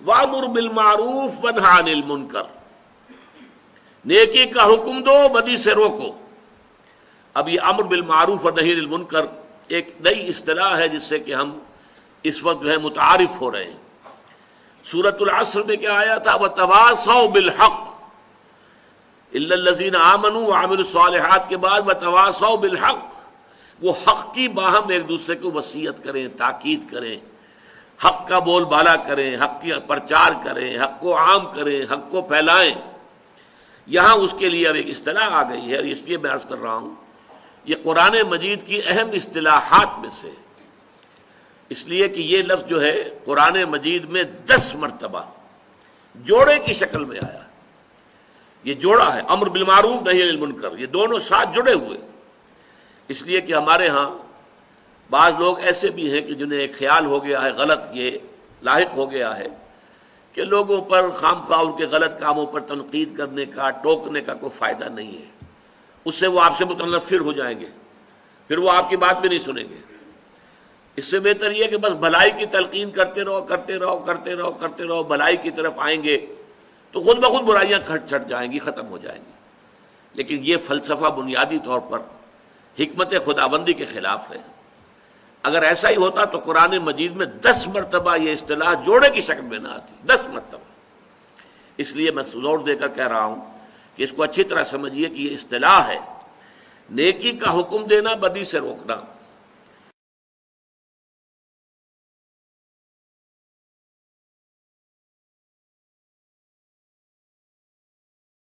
وَأْمُرْ بِالْمَعْرُوفِ وَانْهَ عَنِ الْمُنْكَرِ، نیکی کا حکم دو، بدی سے روکو۔ اب یہ امر بالمعروف اور نہی عن المنکر ایک نئی اصطلاح ہے جس سے کہ ہم اس وقت جو ہے متعارف ہو رہے ہیں۔ سورۃ العصر میں کیا آیا تھا؟ وَتَوَاصَوْا بِالْحَقِّ، إِلَّا الَّذِينَ آمَنُوا وَعَمِلُوا الصَّالِحَاتِ کے بعد وَتَوَاصَوْا بِالْحَقِّ، وہ حق کی باہم ایک دوسرے کو وصیت کریں، تاکید کریں، حق کا بول بالا کریں، حق کی پرچار کریں، حق کو عام کریں، حق کو پھیلائیں۔ یہاں اس کے لیے اب ایک اصطلاح آ گئی ہے، اور اس لیے میں عرض کر رہا ہوں یہ قرآن مجید کی اہم اصطلاحات میں سے، اس لیے کہ یہ لفظ جو ہے قرآن مجید میں 10 مرتبہ جوڑے کی شکل میں آیا۔ یہ جوڑا ہے، امر بالمعروف نہی عن المنکر، یہ دونوں ساتھ جڑے ہوئے۔ اس لیے کہ ہمارے ہاں بعض لوگ ایسے بھی ہیں کہ جنہیں ایک خیال ہو گیا ہے، غلط یہ لاحق ہو گیا ہے کہ لوگوں پر خام خواہ ان کے غلط کاموں پر تنقید کرنے کا، ٹوکنے کا کوئی فائدہ نہیں ہے، اس سے وہ آپ سے متنفر ہو جائیں گے، پھر وہ آپ کی بات بھی نہیں سنیں گے۔ اس سے بہتر یہ کہ بس بھلائی کی تلقین کرتے رہو، کرتے رہو، کرتے رہو، کرتے رہو، بھلائی کی طرف آئیں گے تو خود بخود برائیاں چھٹ جائیں گی، ختم ہو جائیں گی۔ لیکن یہ فلسفہ بنیادی طور پر حکمت خداوندی کے خلاف ہے۔ اگر ایسا ہی ہوتا تو قرآن مجید میں 10 مرتبہ یہ اصطلاح جوڑے کی شکل میں نہ آتی، 10 مرتبہ۔ اس لیے میں زور دے کر کہہ رہا ہوں کہ اس کو اچھی طرح سمجھیے کہ یہ اصطلاح ہے، نیکی کا حکم دینا، بدی سے روکنا۔